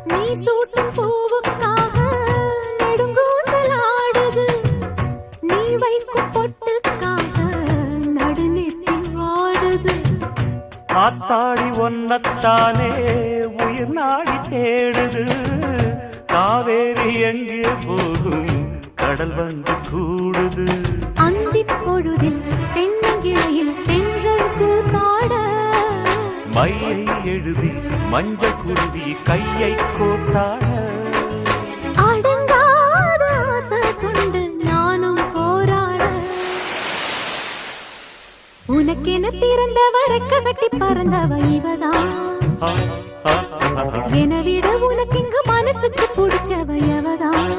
நீ சூட்டும் பூவுக்காக நெடுங்கூந்தலாடுது. நீ வைக்கும் பொட்டுக்காக நடுநெத்தி வாடுது. ஆத்தாடி ஒன்னத்தானே உயிர் நாடி தேடுது. காவேரி எங்கே போகும் கடல் வந்து கூடுது. அந்திப் பொழுதில் தென்னங்கிளையில் தென்றல் கூத்தாட மையை எழுதி மஞ்சள் குருவி கையை கோத்தாட அடங்காத ஆசை கொண்டு நானும் போராட. உனக்கென பிறந்தவ ரெக்க கட்டி பறந்தவ இவதான். என விட உனக்கு இங்கு மனசுக்கு பிடிச்சவ எவதான்.